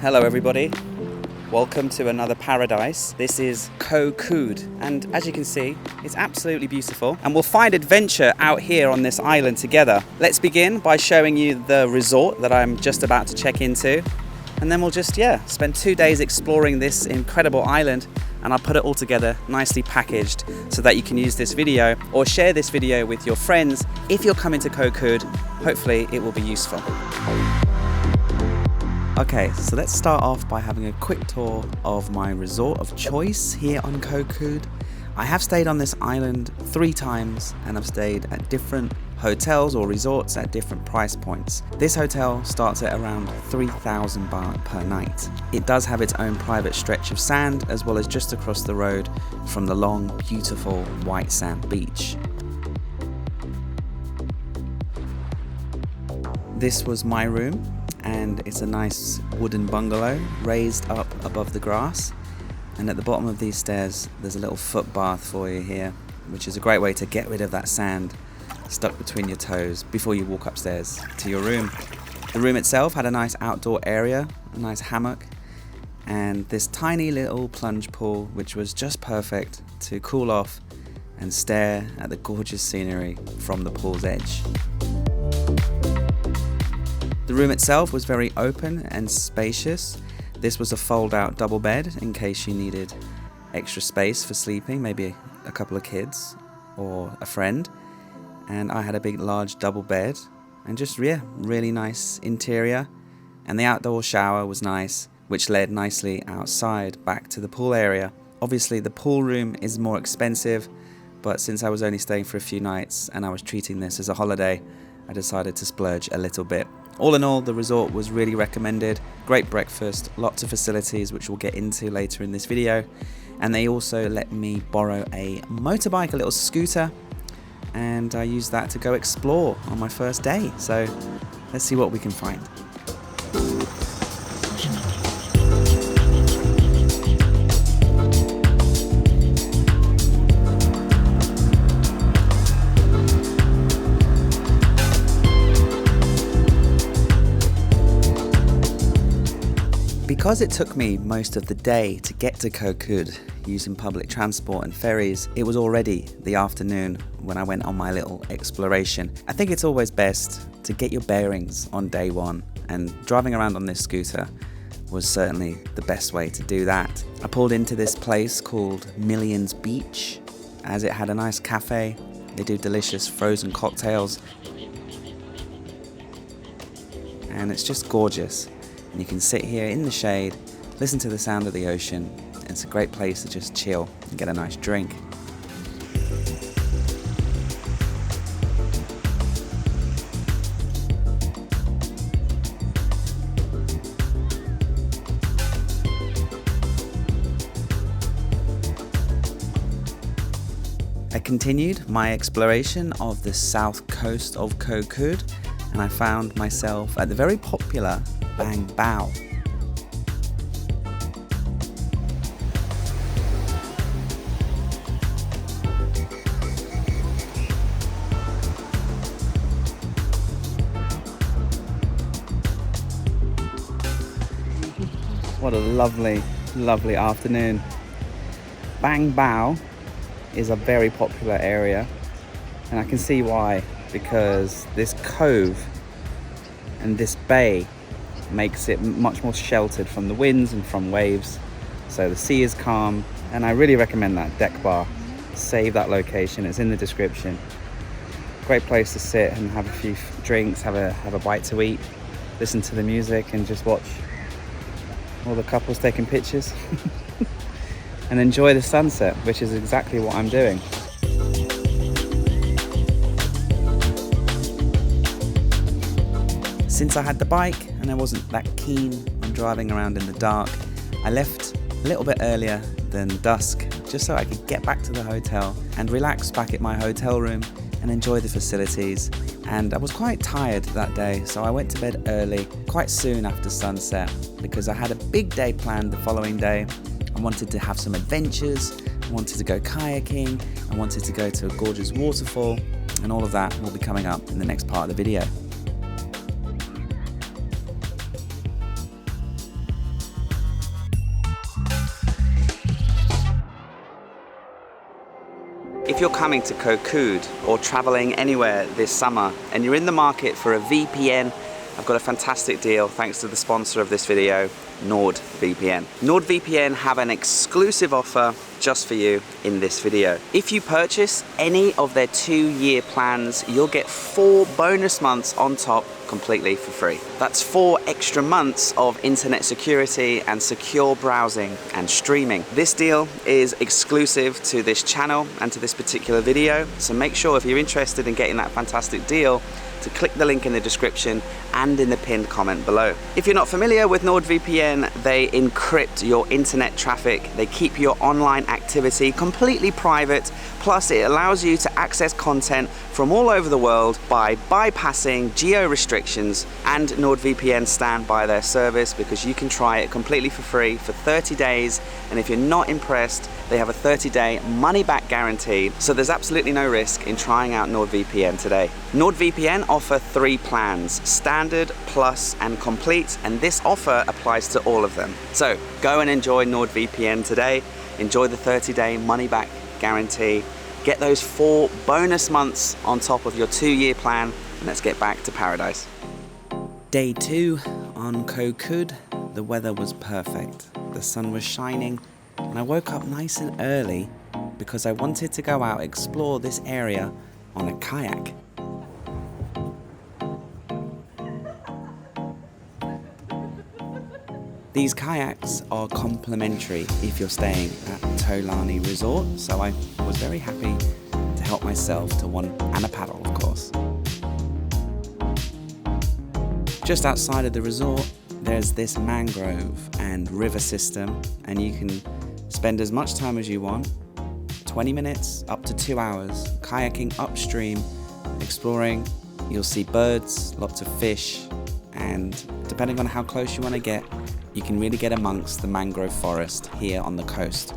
Hello everybody, welcome to another paradise. This is KOH KOOD, and as you can see, it's absolutely beautiful, and we'll find adventure out here on this island together. Let's begin by showing you the resort that I'm just about to check into, and then we'll just spend 2 days exploring this incredible island, and I'll put it all together nicely packaged so that you can use this video or share this video with your friends. If you're coming to KOH KOOD, hopefully it will be useful. Okay, so let's start off by having a quick tour of my resort of choice here on KOH KOOD. I have stayed on this island 3 times, and I've stayed at different hotels or resorts at different price points. This hotel starts at around 3,000 baht per night. It does have its own private stretch of sand, as well as just across the road from the long, beautiful white sand beach. This was my room, and it's a nice wooden bungalow raised up above the grass, and at the bottom of these stairs there's a little foot bath for you here, which is a great way to get rid of that sand stuck between your toes before you walk upstairs to your room. The room itself had a nice outdoor area, a nice hammock, and this tiny little plunge pool, which was just perfect to cool off and stare at the gorgeous scenery from the pool's edge. The room itself was very open and spacious. This was a fold-out double bed in case you needed extra space for sleeping, maybe a couple of kids or a friend. And I had a big, large double bed, and just really nice interior. And the outdoor shower was nice, which led nicely outside back to the pool area. Obviously, the pool room is more expensive, but since I was only staying for a few nights and I was treating this as a holiday, I decided to splurge a little bit. All in all, the resort was really recommended. Great breakfast, lots of facilities, which we'll get into later in this video. And they also let me borrow a motorbike, a little scooter, and I used that to go explore on my first day. So let's see what we can find. Because it took me most of the day to get to KOH KOOD using public transport and ferries, it was already the afternoon when I went on my little exploration. I think it's always best to get your bearings on day one, and driving around on this scooter was certainly the best way to do that. I pulled into this place called Millions Beach, as it had a nice cafe. They do delicious frozen cocktails, and it's just gorgeous. And you can sit here in the shade, listen to the sound of the ocean. It's a great place to just chill and get a nice drink. I continued my exploration of the south coast of KOH KOOD, and I found myself at the very popular Bang Bao. What a lovely, lovely afternoon. Bang Bao is a very popular area, and I can see why, because this cove and this bay makes it much more sheltered from the winds and from waves, so the sea is calm, and I really recommend that deck bar. Save that location, it's in the description. Great place to sit and have a few drinks, have a bite to eat, listen to the music, and just watch all the couples taking pictures and enjoy the sunset, which is exactly what I'm doing. Since I had the bike and I wasn't that keen on driving around in the dark, I left a little bit earlier than dusk, just so I could get back to the hotel and relax back at my hotel room and enjoy the facilities. And I was quite tired that day, so I went to bed early, quite soon after sunset, because I had a big day planned the following day. I wanted to have some adventures, I wanted to go kayaking, I wanted to go to a gorgeous waterfall, and all of that will be coming up in the next part of the video. if you're coming to Kood or traveling anywhere this summer and you're in the market for a VPN, I've got a fantastic deal thanks to the sponsor of this video, NordVPN. NordVPN have an exclusive offer just for you in this video. If you purchase any of their 2-year plans, you'll get 4 bonus months on top completely for free. That's 4 extra months of internet security and secure browsing and streaming. This deal is exclusive to this channel and to this particular video, so make sure if you're interested in getting that fantastic deal to click the link in the description and in the pinned comment below. If you're not familiar with NordVPN, they encrypt your internet traffic, they keep your online activity completely private, plus it allows you to access content from all over the world by bypassing geo restrictions, and NordVPN stand by their service because you can try it completely for free for 30 days, and if you're not impressed, they have a 30-day money-back guarantee, so there's absolutely no risk in trying out NordVPN today. NordVPN offer 3 plans, Standard, Plus, and Complete, and this offer applies to all of them. So go and enjoy NordVPN today, enjoy the 30-day money-back guarantee, get those 4 bonus months on top of your 2-year plan, and let's get back to paradise. Day 2 on Kood. The weather was perfect, the sun was shining, and I woke up nice and early because I wanted to go out explore this area on a kayak. These kayaks are complimentary if you're staying at Tolani Resort, so I was very happy to help myself to one and a paddle, of course. Just outside of the resort, there's this mangrove and river system, and you can spend as much time as you want, 20 minutes up to 2 hours, kayaking upstream, exploring. You'll see birds, lots of fish, and depending on how close you want to get, you can really get amongst the mangrove forest here on the coast.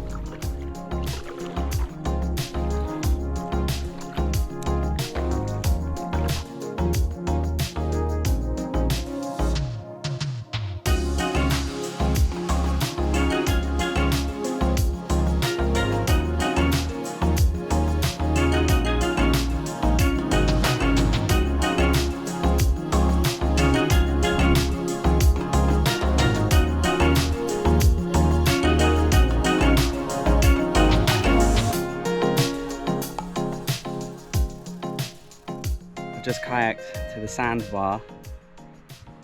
Just kayaked to the sandbar,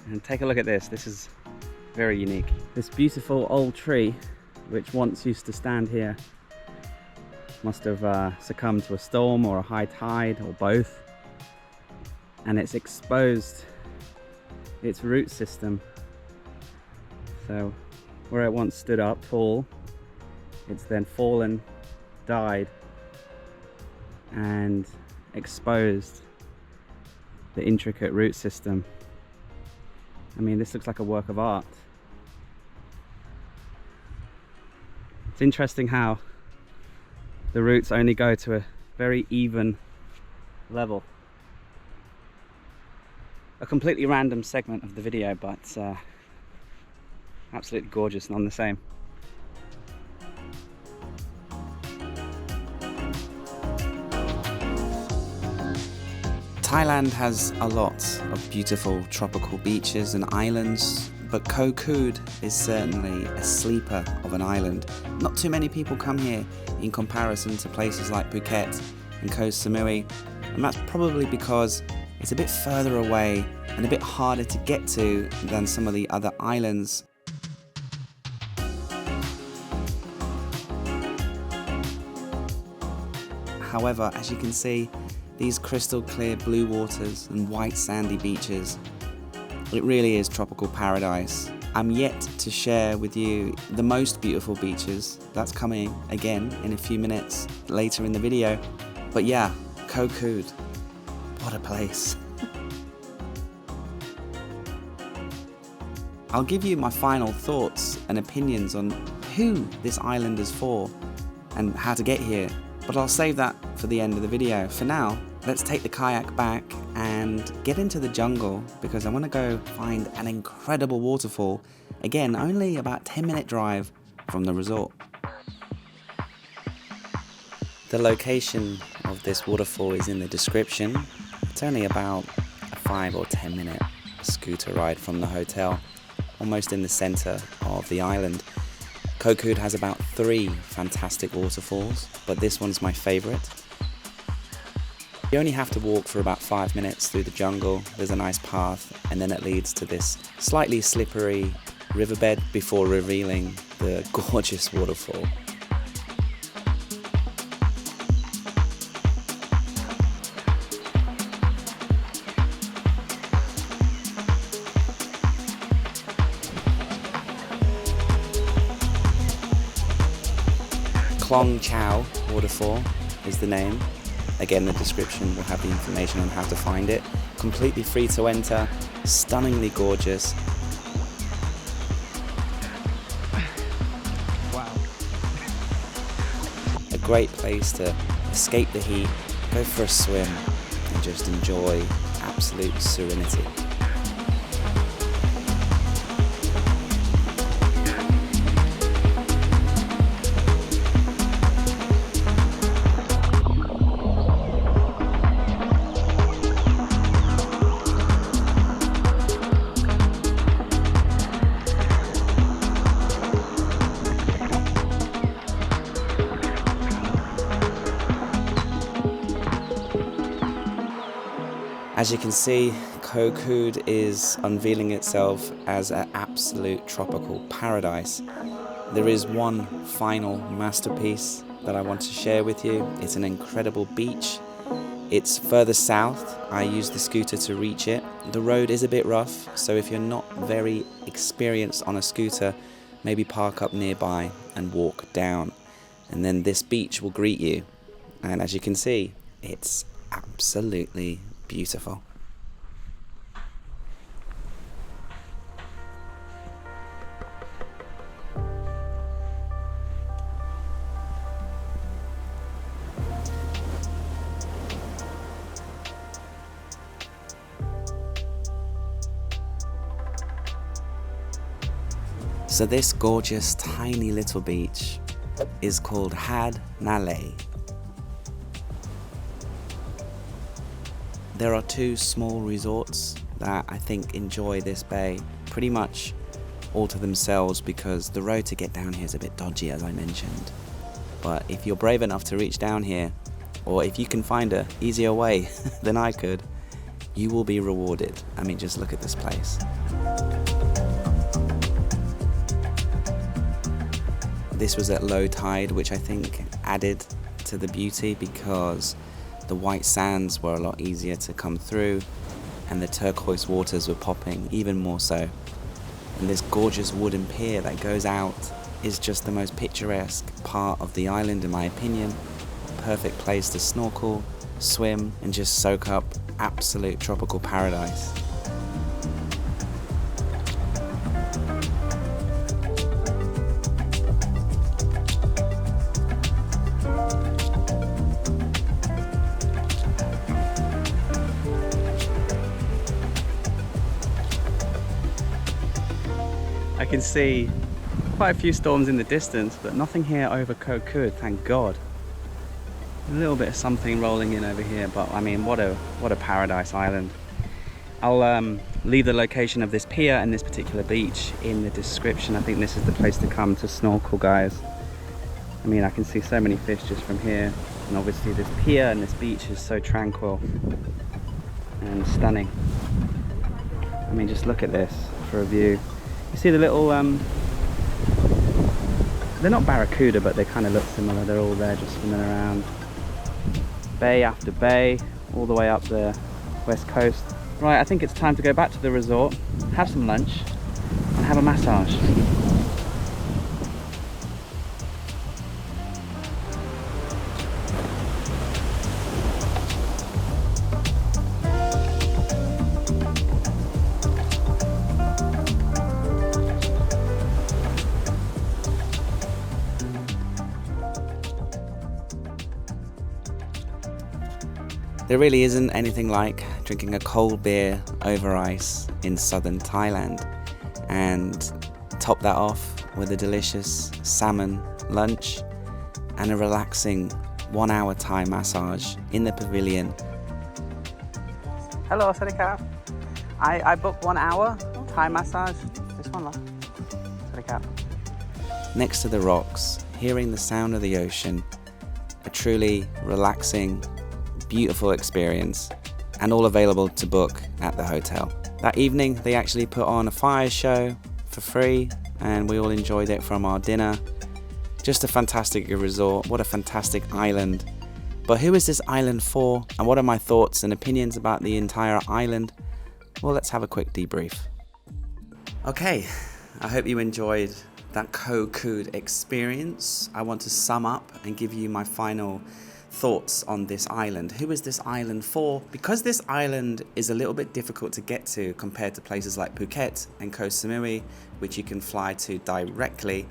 and take a look at this. This is very unique. This beautiful old tree, which once used to stand here, must have succumbed to a storm or a high tide or both, and it's exposed its root system. So where it once stood up tall, it's then fallen, died, and exposed the intricate root system. I mean, this looks like a work of art. It's interesting how the roots only go to a very even level. A completely random segment of the video, but absolutely gorgeous none the same. Thailand has a lot of beautiful tropical beaches and islands, but Kood is certainly a sleeper of an island. Not too many people come here in comparison to places like Phuket and Koh Samui, and that's probably because it's a bit further away and a bit harder to get to than some of the other islands. However, as you can see, these crystal clear blue waters and white sandy beaches, it really is tropical paradise. I'm yet to share with you the most beautiful beaches. That's coming again in a few minutes later in the video. But yeah, Kood, what a place. I'll give you my final thoughts and opinions on who this island is for and how to get here, but I'll save that for the end of the video. For now, let's take the kayak back and get into the jungle because I want to go find an incredible waterfall. Again, only about 10-minute drive from the resort. The location of this waterfall is in the description. It's only about a 5 or 10 minute scooter ride from the hotel, almost in the centre of the island. Kood Kood has about 3 fantastic waterfalls, but this one's my favourite. You only have to walk for about 5 minutes through the jungle. There's a nice path, and then it leads to this slightly slippery riverbed before revealing the gorgeous waterfall. Khlong Chao waterfall is the name. Again, the description will have the information on how to find it. Completely free to enter, stunningly gorgeous. Wow. A great place to escape the heat, go for a swim, and just enjoy absolute serenity. As you can see, Kood Kood is unveiling itself as an absolute tropical paradise. There is one final masterpiece that I want to share with you. It's an incredible beach. It's further south. I used the scooter to reach it. The road is a bit rough, so if you're not very experienced on a scooter, maybe park up nearby and walk down. And then this beach will greet you. And as you can see, it's absolutely beautiful. So this gorgeous tiny little beach is called Had Nale. There are 2 small resorts that I think enjoy this bay pretty much all to themselves because the road to get down here is a bit dodgy, as I mentioned. But if you're brave enough to reach down here, or if you can find an easier way than I could, you will be rewarded. I mean, just look at this place. This was at low tide, which I think added to the beauty because the white sands were a lot easier to come through and the turquoise waters were popping even more so. And this gorgeous wooden pier that goes out is just the most picturesque part of the island in my opinion. Perfect place to snorkel, swim and just soak up absolute tropical paradise. I can see quite a few storms in the distance, but nothing here over Kood Kood, thank God. A little bit of something rolling in over here, but I mean, what a paradise island. I'll leave the location of this pier and this particular beach in the description. I think this is the place to come to snorkel, guys. I mean, I can see so many fish just from here, and obviously this pier and this beach is so tranquil and stunning. I mean, just look at this for a view. You see the little, they're not barracuda, but they kind of look similar. They're all there just swimming around. Bay after bay, all the way up the west coast. Right, I think it's time to go back to the resort, have some lunch, and have a massage. There really isn't anything like drinking a cold beer over ice in southern Thailand, and top that off with a delicious salmon lunch and a relaxing 1-hour Thai massage in the pavilion. Hello, Sarikap. I booked 1 hour Thai massage. This one, lah. Sarikap. Next to the rocks, hearing the sound of the ocean, a truly relaxing, beautiful experience, and all available to book at the hotel. That evening, they actually put on a fire show for free, and we all enjoyed it from our dinner. Just a fantastic resort. What a fantastic island. But who is this island for, and what are my thoughts and opinions about the entire island? Well, let's have a quick debrief. Okay, I hope you enjoyed that Kood experience. I want to sum up and give you my final thoughts on this island. Who is this island for? Because this island is a little bit difficult to get to compared to places like Phuket and Koh Samui, which you can fly to directly.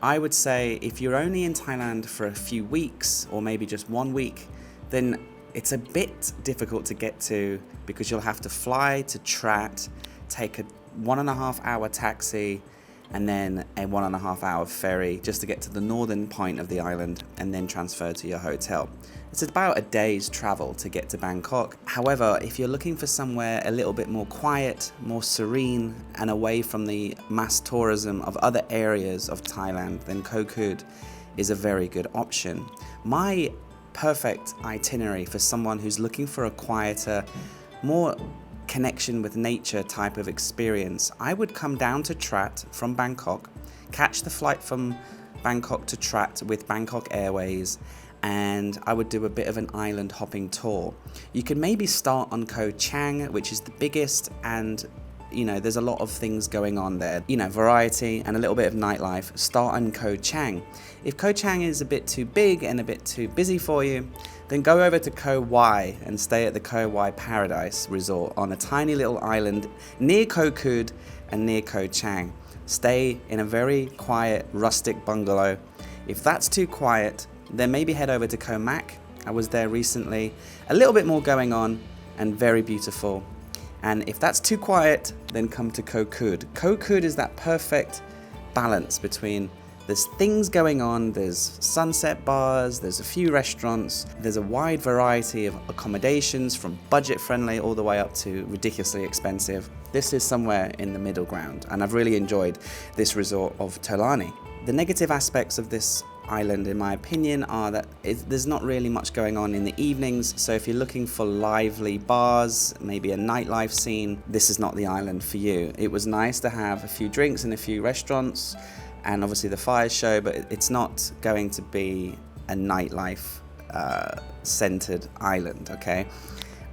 I would say if you're only in Thailand for a few weeks or maybe just 1 week, then it's a bit difficult to get to because you'll have to fly to Trat, take a 1.5 hour taxi, and then a 1.5 hour ferry just to get to the northern point of the island and then transfer to your hotel. It's about a day's travel to get to Bangkok. However, if you're looking for somewhere a little bit more quiet, more serene, and away from the mass tourism of other areas of Thailand, then Kood is a very good option. My perfect itinerary for someone who's looking for a quieter, more connection with nature type of experience, I would come down to Trat from Bangkok, catch the flight from Bangkok to Trat with Bangkok Airways, and I would do a bit of an island hopping tour. You could maybe start on Koh Chang, which is the biggest, and you know, there's a lot of things going on there, you know, variety and a little bit of nightlife. Start on Koh Chang. If Koh Chang is a bit too big and a bit too busy for you, then go over to Koh Wai and stay at the Koh Wai Paradise Resort on a tiny little island near Kood and near Koh Chang. Stay in a very quiet, rustic bungalow. If that's too quiet, then maybe head over to Koh Mak. I was there recently. A little bit more going on and very beautiful. And if that's too quiet, then come to Kood. Kood is that perfect balance between there's things going on, there's sunset bars, there's a few restaurants, there's a wide variety of accommodations from budget friendly all the way up to ridiculously expensive. This is somewhere in the middle ground, and I've really enjoyed this resort of Tolani. The negative aspects of this island, in my opinion, are that there's not really much going on in the evenings. So if you're looking for lively bars, maybe a nightlife scene, this is not the island for you. It was nice to have a few drinks in a few restaurants and obviously the fire show, but it's not going to be a nightlife centered island, okay?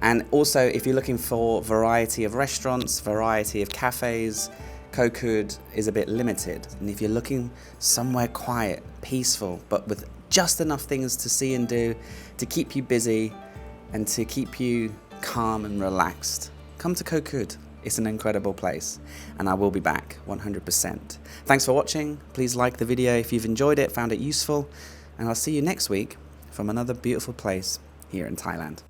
And also, if you're looking for variety of restaurants, variety of cafes, Kood is a bit limited. And if you're looking somewhere quiet, peaceful, but with just enough things to see and do to keep you busy and to keep you calm and relaxed, come to Kood. It's an incredible place, and I will be back 100%. Thanks for watching. Please like the video if you've enjoyed it, found it useful, and I'll see you next week from another beautiful place here in Thailand.